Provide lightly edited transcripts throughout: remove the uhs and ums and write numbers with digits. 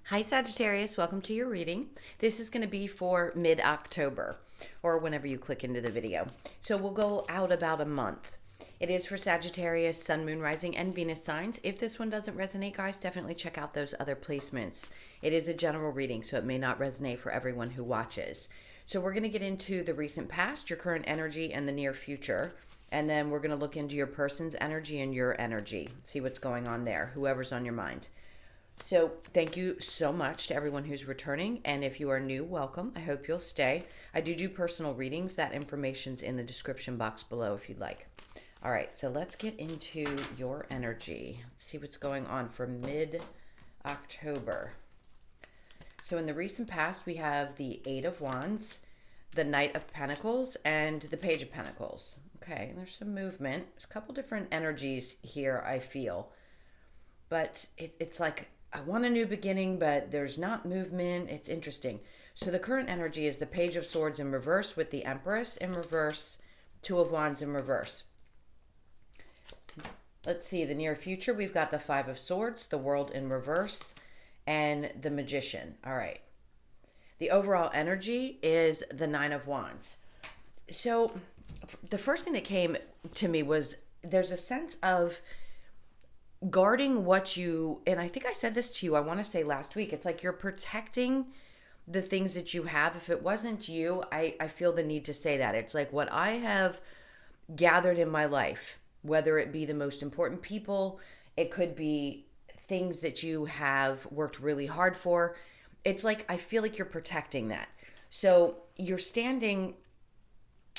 Hi Sagittarius, welcome to your reading. This is going to be for mid-October or whenever you click into the video. So we'll go out about a month. It is for Sagittarius, Sun, Moon, Rising, and Venus signs. If this one doesn't resonate, guys, definitely check out those other placements. It is a general reading, so it may not resonate for everyone who watches. So we're going to get into the recent past, your current energy, and the near future. And then we're going to look into your person's energy and your energy. See what's going on there, whoever's on your mind. So thank you so much to everyone who's returning. And if you are new, welcome. I hope you'll stay. I do personal readings. That information's in the description box below if you'd like. All right, so let's get into your energy. Let's see what's going on for mid-October. So in the recent past, we have the Eight of Wands, the Knight of Pentacles, and the Page of Pentacles. Okay, there's some movement. There's a couple different energies here, I feel. But it's like, I want a new beginning, but there's not movement. It's interesting. So the current energy is the Page of Swords in reverse with the Empress in reverse, Two of Wands in reverse. Let's see, the near future, we've got the Five of Swords, the World in reverse, and the Magician. All right. The overall energy is the Nine of Wands. So the first thing that came to me was there's a sense of guarding what you, and I think I said this to you, I want to say last week, it's like you're protecting the things that you have. If it wasn't you, I feel the need to say that. It's like what I have gathered in my life, whether it be the most important people, it could be things that you have worked really hard for. It's like, I feel like you're protecting that. So you're standing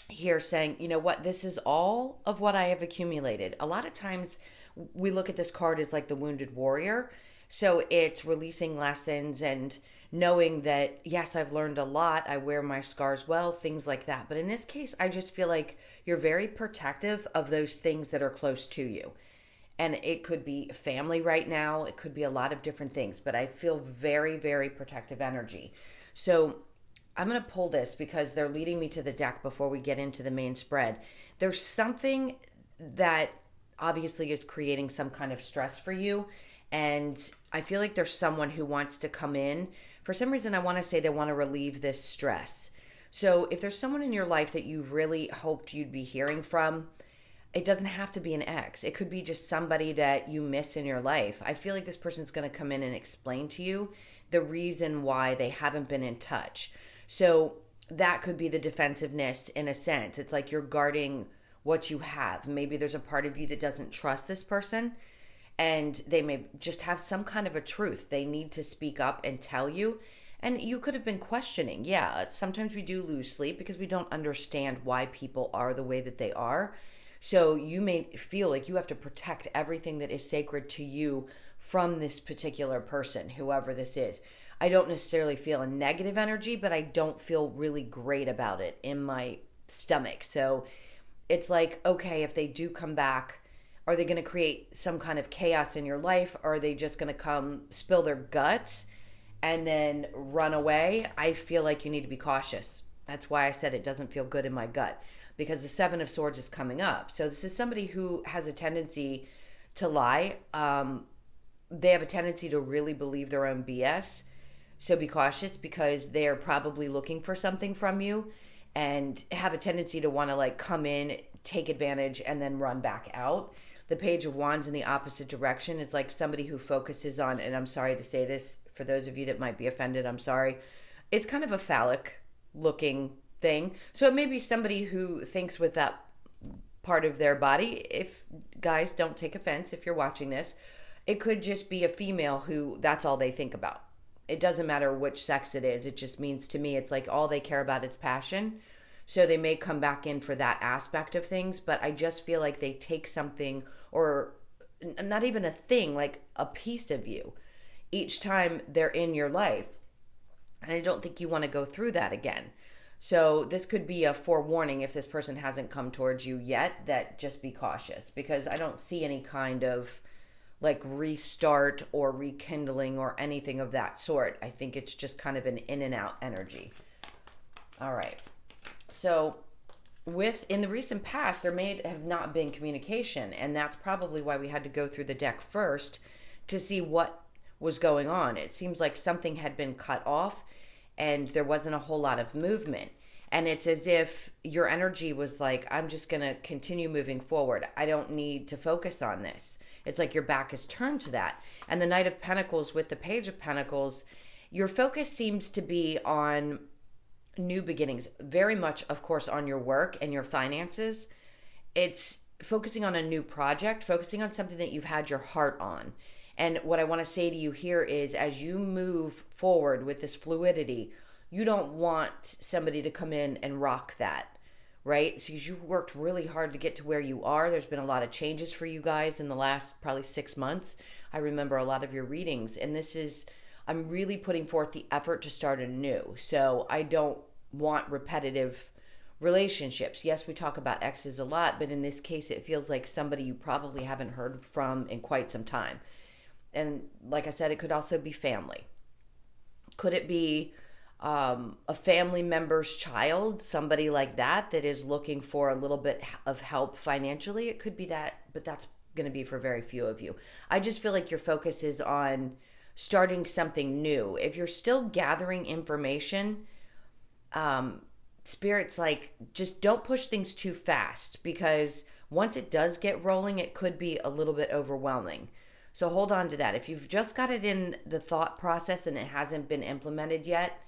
here saying, you know what, this is all of what I have accumulated. A lot of times we look at this card as like the wounded warrior. So it's releasing lessons and knowing that, yes, I've learned a lot. I wear my scars well, things like that. But in this case, I just feel like you're very protective of those things that are close to you. And it could be family right now. It could be a lot of different things. But I feel very, very protective energy. So I'm going to pull this because they're leading me to the deck before we get into the main spread. There's something that obviously is creating some kind of stress for you. And I feel like there's someone who wants to come in. For some reason, I want to say they want to relieve this stress. So if there's someone in your life that you really hoped you'd be hearing from, it doesn't have to be an ex. It could be just somebody that you miss in your life. I feel like this person's going to come in and explain to you the reason why they haven't been in touch. So that could be the defensiveness in a sense. It's like you're guarding what you have. Maybe there's a part of you that doesn't trust this person and they may just have some kind of a truth they need to speak up and tell you. And you could have been questioning. Yeah, sometimes we do lose sleep because we don't understand why people are the way that they are. So you may feel like you have to protect everything that is sacred to you from this particular person, whoever this is. I don't necessarily feel a negative energy, but I don't feel really great about it in my stomach. So it's like, okay, if they do come back, are they going to create some kind of chaos in your life? Or are they just going to come spill their guts and then run away? I feel like you need to be cautious. That's why I said it doesn't feel good in my gut, because the Seven of Swords is coming up. So this is somebody who has a tendency to lie. They have a tendency to really believe their own BS. So be cautious because they are probably looking for something from you and have a tendency to want to like come in, take advantage, and then run back out. The Page of Wands in the opposite direction. It's like somebody who focuses on, and I'm sorry to say this for those of you that might be offended, I'm sorry. It's kind of a phallic looking thing. So it may be somebody who thinks with that part of their body. If guys, don't take offense if you're watching this. It could just be a female who that's all they think about. It doesn't matter which sex it is. It just means to me, it's like all they care about is passion. So they may come back in for that aspect of things, but I just feel like they take something, or not even a thing, like a piece of you each time they're in your life. And I don't think you want to go through that again. So this could be a forewarning if this person hasn't come towards you yet, that just be cautious, because I don't see any kind of like restart or rekindling or anything of that sort. I think it's just kind of an in and out energy. All right. So in the recent past, there may have not been communication, and that's probably why we had to go through the deck first to see what was going on. It seems like something had been cut off and there wasn't a whole lot of movement. And it's as if your energy was like, I'm just going to continue moving forward. I don't need to focus on this. It's like your back is turned to that. And the Knight of Pentacles with the Page of Pentacles, your focus seems to be on new beginnings, very much, of course, on your work and your finances. It's focusing on a new project, focusing on something that you've had your heart on. And what I want to say to you here is, as you move forward with this fluidity, you don't want somebody to come in and rock that, right? So you've worked really hard to get to where you are. There's been a lot of changes for you guys in the last probably 6 months. I remember a lot of your readings, and I'm really putting forth the effort to start anew. So I don't want repetitive relationships. Yes, we talk about exes a lot, but in this case, it feels like somebody you probably haven't heard from in quite some time. And like I said, it could also be family. Could it be a family member's child, somebody like that is looking for a little bit of help financially? It could be that, but that's going to be for very few of you. I just feel like your focus is on starting something new. If you're still gathering information, Spirit's like, just don't push things too fast, because once it does get rolling, it could be a little bit overwhelming. So hold on to that. If you've just got it in the thought process and it hasn't been implemented yet,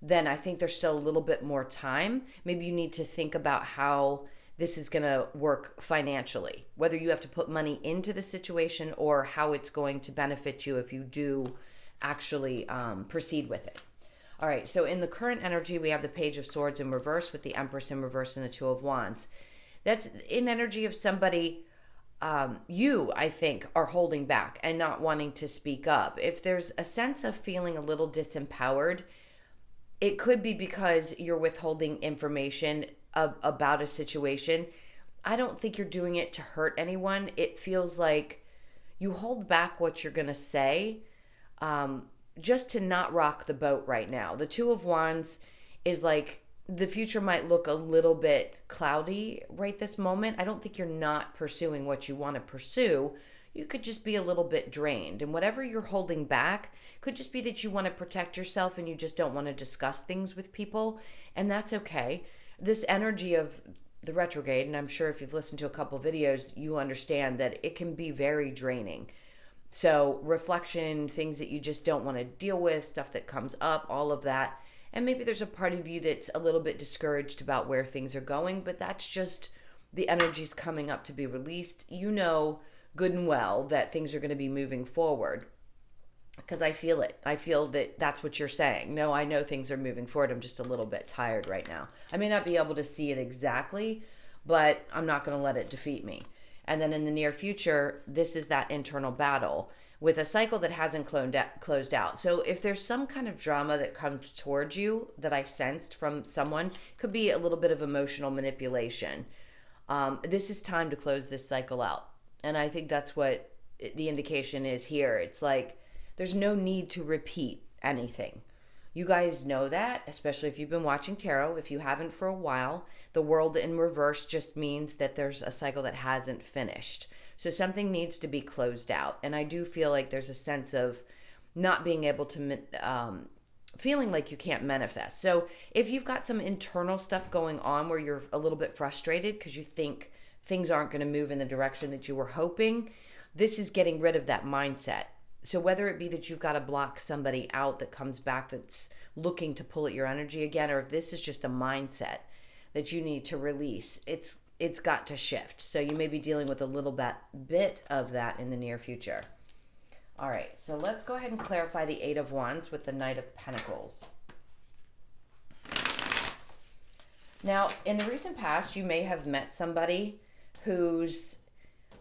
then I think there's still a little bit more time. Maybe you need to think about how this is going to work financially, whether you have to put money into the situation or how it's going to benefit you if you do actually proceed with it. All right, so in the current energy, we have the Page of Swords in reverse with the Empress in reverse and the Two of Wands. That's in energy of somebody you, I think, are holding back and not wanting to speak up. If there's a sense of feeling a little disempowered, it could be because you're withholding information about a situation. I don't think you're doing it to hurt anyone. It feels like you hold back what you're going to say just to not rock the boat right now. The Two of Wands is like, the future might look a little bit cloudy right this moment. I don't think you're not pursuing what you want to pursue. You could just be a little bit drained. And whatever you're holding back could just be that you want to protect yourself and you just don't want to discuss things with people. And that's okay. This energy of the retrograde, and I'm sure if you've listened to a couple videos, you understand that it can be very draining. So reflection, things that you just don't want to deal with, stuff that comes up, all of that. And maybe there's a part of you that's a little bit discouraged about where things are going, but that's just the energies coming up to be released. You know good and well that things are going to be moving forward, because I feel it. I feel that that's what you're saying. No, I know things are moving forward. I'm just a little bit tired right now. I may not be able to see it exactly, but I'm not going to let it defeat me. And then in the near future, this is that internal battle with a cycle that hasn't closed out. So if there's some kind of drama that comes towards you that I sensed from someone, could be a little bit of emotional manipulation. This is time to close this cycle out. And I think that's what the indication is here. It's like, there's no need to repeat anything. You guys know that, especially if you've been watching tarot. If you haven't for a while, the world in reverse just means that there's a cycle that hasn't finished. So something needs to be closed out. And I do feel like there's a sense of not being able to, feeling like you can't manifest. So if you've got some internal stuff going on where you're a little bit frustrated because you think things aren't going to move in the direction that you were hoping, this is getting rid of that mindset. So whether it be that you've got to block somebody out that comes back that's looking to pull at your energy again, or if this is just a mindset that you need to release, it's got to shift. So you may be dealing with a little bit of that in the near future. All right, so let's go ahead and clarify the Eight of Wands with the Knight of Pentacles. Now, in the recent past, you may have met somebody whose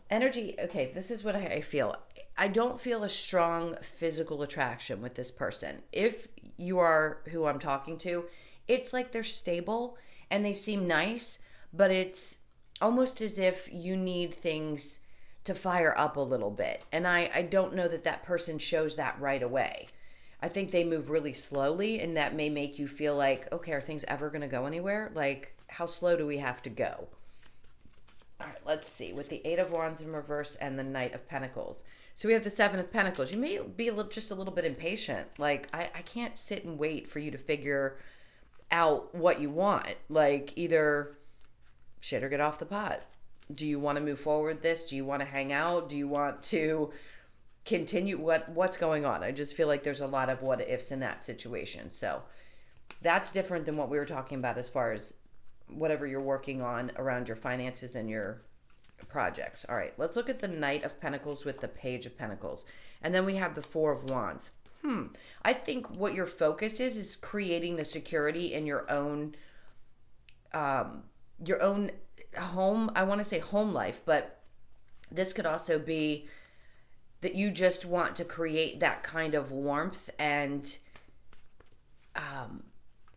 energy, okay, this is what I feel. I don't feel a strong physical attraction with this person. If you are who I'm talking to, it's like they're stable and they seem nice, but it's almost as if you need things to fire up a little bit. And I don't know that that person shows that right away. I think they move really slowly, and that may make you feel like, okay, are things ever going to go anywhere? Like, how slow do we have to go? All right, let's see. With the Eight of Wands in reverse and the Knight of Pentacles. So we have the Seven of Pentacles. You may be just a little bit impatient. Like, I can't sit and wait for you to figure out what you want. Like, either shit or get off the pot. Do you want to move forward with this? Do you want to hang out? Do you want to continue? What's going on? I just feel like there's a lot of what ifs in that situation. So that's different than what we were talking about as far as whatever you're working on around your finances and your projects. All right, let's look at the Knight of Pentacles with the Page of Pentacles. And then we have the Four of Wands. I think what your focus is creating the security in your own home. I want to say home life, but this could also be that you just want to create that kind of warmth and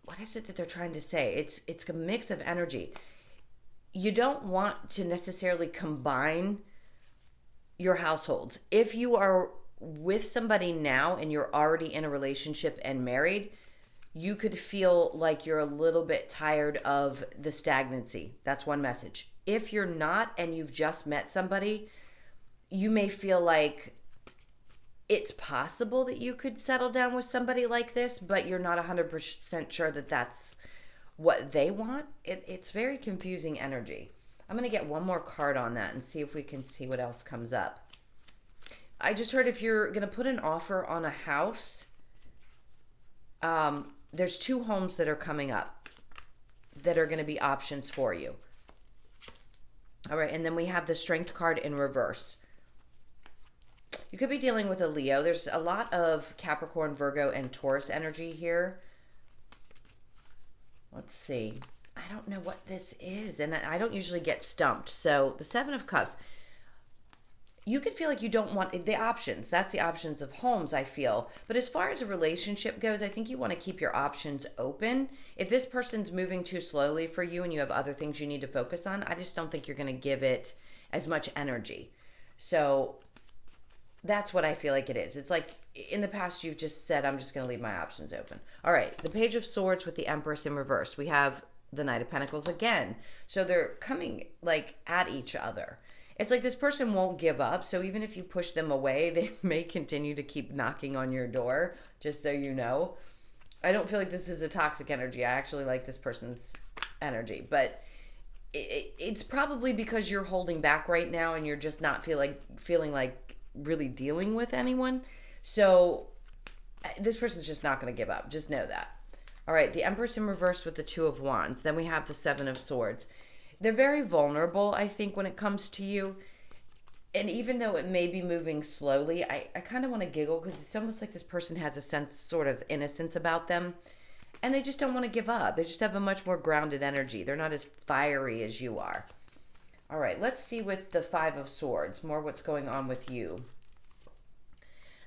what is it that they're trying to say? It's a mix of energy. You don't want to necessarily combine your households. If you are with somebody now and you're already in a relationship and married, you could feel like you're a little bit tired of the stagnancy. That's one message. If you're not and you've just met somebody, you may feel like it's possible that you could settle down with somebody like this, but you're not 100% sure that that's what they want. It's very confusing energy. I'm going to get one more card on that and see if we can see what else comes up. I just heard if you're going to put an offer on a house, there's 2 homes that are coming up that are going to be options for you. All right, and then we have the Strength card in reverse. You could be dealing with a Leo. There's a lot of Capricorn, Virgo, and Taurus energy here. Let's see. I don't know what this is, and I don't usually get stumped. So the Seven of Cups. You could feel like you don't want the options. That's the options of homes, I feel. But as far as a relationship goes, I think you want to keep your options open. If this person's moving too slowly for you and you have other things you need to focus on, I just don't think you're going to give it as much energy. So that's what I feel like it is. It's like in the past you've just said, I'm just going to leave my options open. All right, the Page of Swords with the Empress in reverse. We have the Knight of Pentacles again. So they're coming like at each other. It's like this person won't give up. So even if you push them away, they may continue to keep knocking on your door, just so you know. I don't feel like this is a toxic energy. I actually like this person's energy. But it's probably because you're holding back right now and you're just not feeling like really dealing with anyone. So this person's just not going to give up. Just know that. All right, the Empress in reverse with the Two of Wands. Then we have the Seven of Swords. They're very vulnerable, I think, when it comes to you. And even though it may be moving slowly, I kind of want to giggle because it's almost like this person has a sense, sort of innocence about them. And they just don't want to give up. They just have a much more grounded energy. They're not as fiery as you are. All right, let's see with the Five of Swords, more what's going on with you.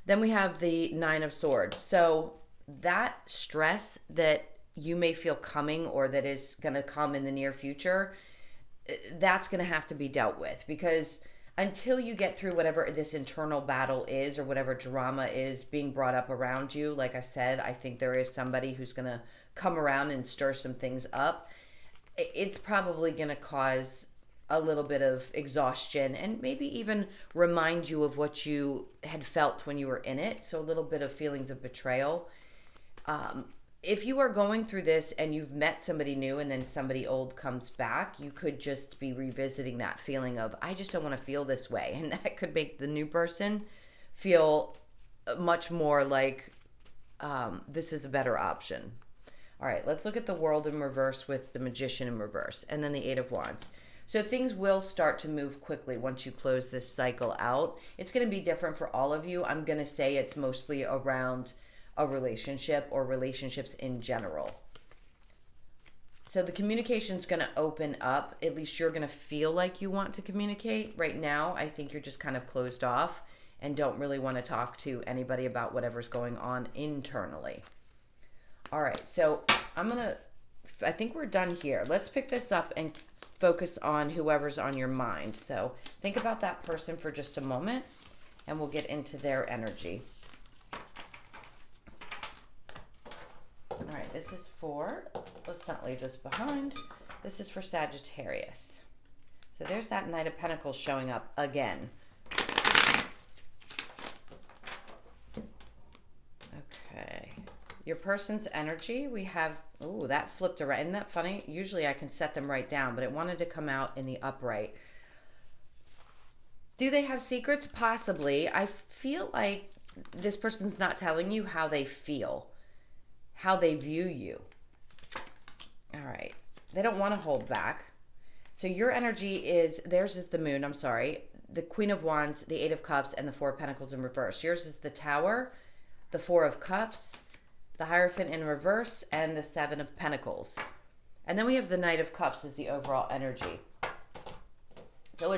Then we have the Nine of Swords. So that stress that you may feel coming or that is going to come in the near future, that's going to have to be dealt with, because until you get through whatever this internal battle is or whatever drama is being brought up around you, like I said, I think there is somebody who's going to come around and stir some things up. It's probably going to cause a little bit of exhaustion and maybe even remind you of what you had felt when you were in it. So a little bit of feelings of betrayal. If you are going through this and you've met somebody new and then somebody old comes back, you could just be revisiting that feeling of, I just don't want to feel this way. And that could make the new person feel much more like this is a better option. All right, let's look at the World in reverse with the Magician in reverse and then the Eight of Wands. So things will start to move quickly once you close this cycle out. It's going to be different for all of you. I'm going to say it's mostly around a relationship or relationships in general. So the communication is going to open up. At least you're going to feel like you want to communicate. Right now, I think you're just kind of closed off and don't really want to talk to anybody about whatever's going on internally. All right, so I think we're done here. Let's pick this up and focus on whoever's on your mind. So think about that person for just a moment and we'll get into their energy. All right, this is for, let's not leave this behind. This is for Sagittarius. So there's that Knight of Pentacles showing up again. Okay. Your person's energy, we have, oh, that flipped around. Isn't that funny? Usually I can set them right down, but it wanted to come out in the upright. Do they have secrets? Possibly. I feel like this person's not telling you how they feel, how they view you. All right. They don't want to hold back. So your energy is, theirs is the moon, I'm sorry, the Queen of Wands, the Eight of Cups, and the Four of Pentacles in reverse. Yours is the Tower, the Four of Cups, the Hierophant in reverse, and the Seven of Pentacles. And then we have the Knight of Cups as the overall energy. So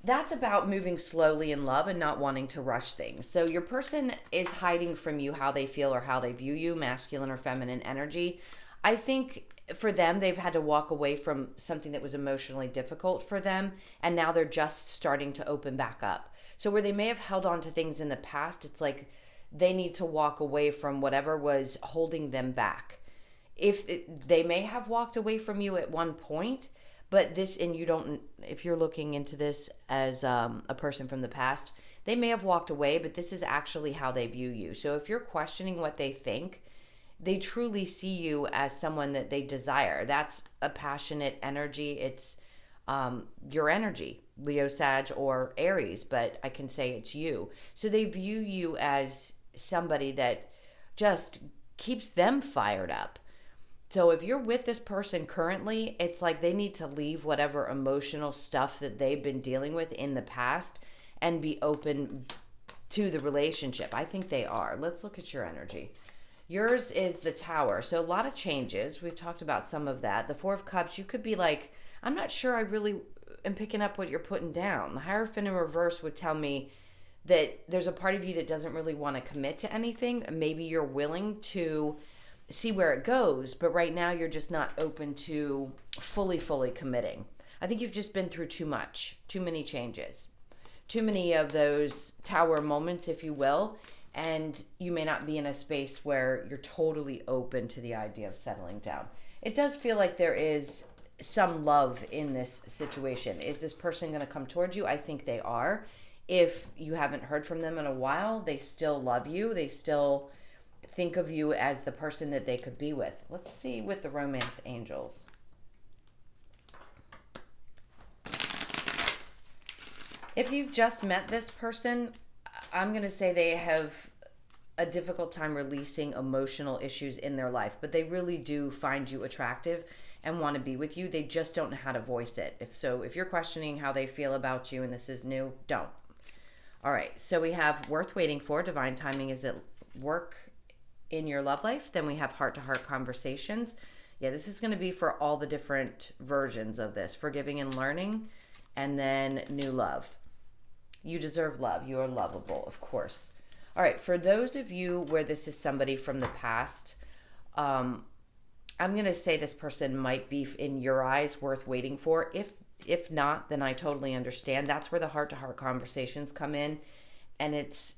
that's about moving slowly in love and not wanting to rush things. So your person is hiding from you how they feel or how they view you, masculine or feminine energy. I think for them, they've had to walk away from something that was emotionally difficult for them, and now they're just starting to open back up. So where they may have held on to things in the past, it's like they need to walk away from whatever was holding them back. They may have walked away from you at one point, but this, and you don't, if you're looking into this as a person from the past, they may have walked away, but this is actually how they view you. So if you're questioning what they think, they truly see you as someone that they desire. That's a passionate energy. It's your energy, Leo, Sag, or Aries, but I can say it's you. So they view you as somebody that just keeps them fired up. So if you're with this person currently, it's like they need to leave whatever emotional stuff that they've been dealing with in the past and be open to the relationship. I think they are. Let's look at your energy. Yours is the Tower. So a lot of changes. We've talked about some of that. The Four of Cups, you could be like, I'm not sure I really am picking up what you're putting down. The Hierophant in reverse would tell me that there's a part of you that doesn't really want to commit to anything. Maybe you're willing to see where it goes, but right now you're just not open to fully committing. I think you've just been through too much, too many changes, too many of those Tower moments, if you will. And you may not be in a space where you're totally open to the idea of settling down. It does feel like there is some love in this situation. Is this person going to come towards you? I think they are. If you haven't heard from them in a while, they still love you. They still think of you as the person that they could be with. Let's see with the romance angels. If you've just met this person, I'm going to say they have a difficult time releasing emotional issues in their life, but they really do find you attractive and want to be with you. They just don't know how to voice it. If you're questioning how they feel about you and this is new, don't. All right, so we have worth waiting for. Divine timing is at work in your love life. Then we have heart-to-heart conversations. Yeah, this is going to be for all the different versions of this. Forgiving and learning, and then new love. You deserve love. You are lovable, of course. All right, for those of you where this is somebody from the past, I'm going to say this person might be, in your eyes, worth waiting for. If not, then I totally understand. That's where the heart-to-heart conversations come in, and it's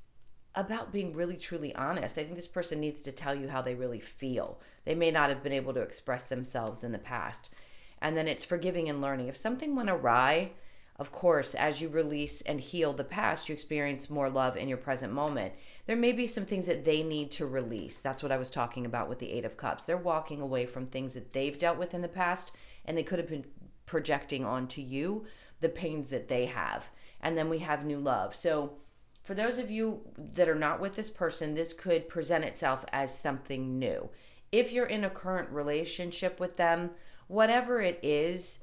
about being really, truly honest. I think this person needs to tell you how they really feel. They may not have been able to express themselves in the past. And then it's forgiving and learning. If something went awry, of course, as you release and heal the past, you experience more love in your present moment. There may be some things that they need to release. That's what I was talking about with the Eight of Cups. They're walking away from things that they've dealt with in the past, and they could have been projecting onto you the pains that they have. And then we have new love. So for those of you that are not with this person, this could present itself as something new. If you're in a current relationship with them, whatever it is,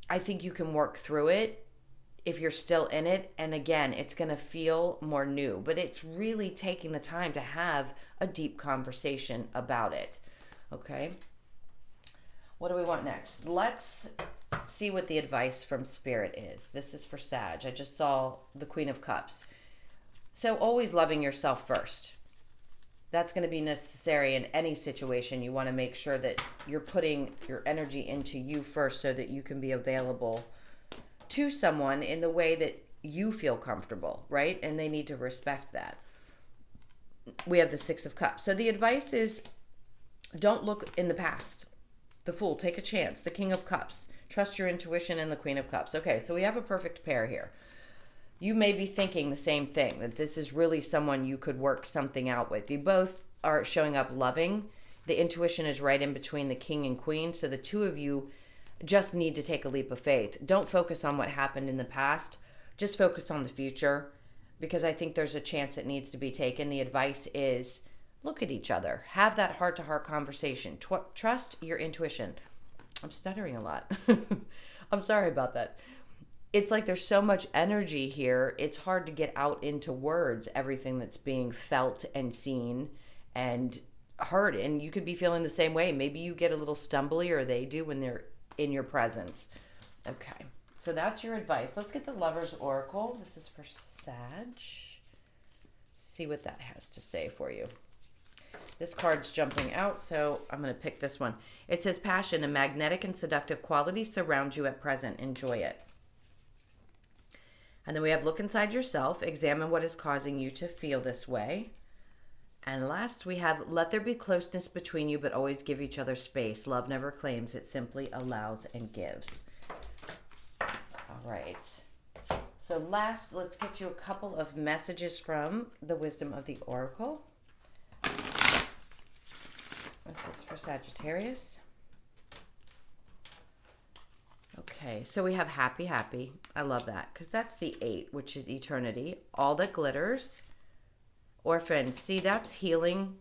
I think you can work through it if you're still in it. And again, it's going to feel more new, but it's really taking the time to have a deep conversation about it. Okay. What do we want next? Let's see what the advice from Spirit is. This is for Sag. I just saw the Queen of Cups. So always loving yourself first. That's going to be necessary in any situation. You want to make sure that you're putting your energy into you first so that you can be available to someone in the way that you feel comfortable, right? And they need to respect that. We have the Six of Cups. So the advice is don't look in the past. The Fool, take a chance. The King of Cups, trust your intuition, and the Queen of Cups. Okay, so we have a perfect pair here. you may be thinking the same thing, that this is really someone you could work something out with. You both are showing up loving. The intuition is right in between the king and queen. So the two of you just need to take a leap of faith. Don't focus on what happened in the past. Just focus on the future, because I think there's a chance it needs to be taken. The advice is look at each other. Have that heart-to-heart conversation. Trust your intuition. I'm stuttering a lot. I'm sorry about that. It's like there's so much energy here. It's hard to get out into words everything that's being felt and seen and heard. And you could be feeling the same way. Maybe you get a little stumbly, or they do, when they're in your presence. Okay. So that's your advice. Let's get the Lover's Oracle. This is for Sag. See what that has to say for you. This card's jumping out, so I'm going to pick this one. It says, passion, a magnetic and seductive quality surrounds you at present. Enjoy it. And then we have look inside yourself. Examine what is causing you to feel this way. And last we have, let there be closeness between you, but always give each other space. Love never claims. It simply allows and gives. All right. So last, let's get you a couple of messages from the Wisdom of the Oracle. This is for Sagittarius. Okay, so we have happy, happy. I love that, because that's the 8, which is eternity. All that glitters. Orphan. See, that's healing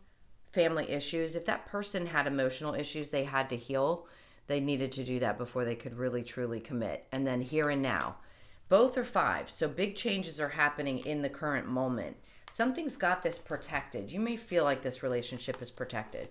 family issues. If that person had emotional issues they had to heal, they needed to do that before they could really, truly commit. And then here and now. Both are 5, so big changes are happening in the current moment. Something's got this protected. You may feel like this relationship is protected.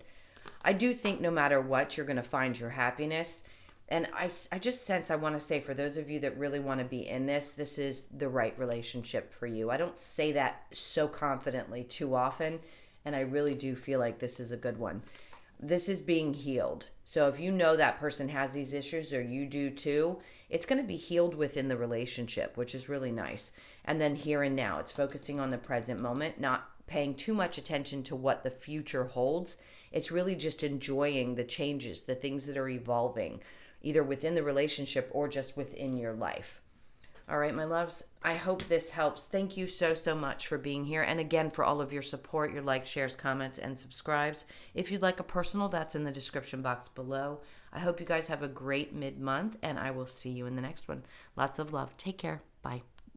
I do think no matter what, you're going to find your happiness. And I just sense, I want to say, for those of you that really want to be in this, this is the right relationship for you. I don't say that so confidently too often, and I really do feel like this is a good one. This is being healed. So if you know that person has these issues, or you do too, it's going to be healed within the relationship, which is really nice. And then here and now, it's focusing on the present moment, not paying too much attention to what the future holds. It's really just enjoying the changes, the things that are evolving, either within the relationship or just within your life. All right, my loves, I hope this helps. Thank you so, so much for being here. And again, for all of your support, your likes, shares, comments, and subscribes. If you'd like a personal, that's in the description box below. I hope you guys have a great mid-month, and I will see you in the next one. Lots of love. Take care. Bye.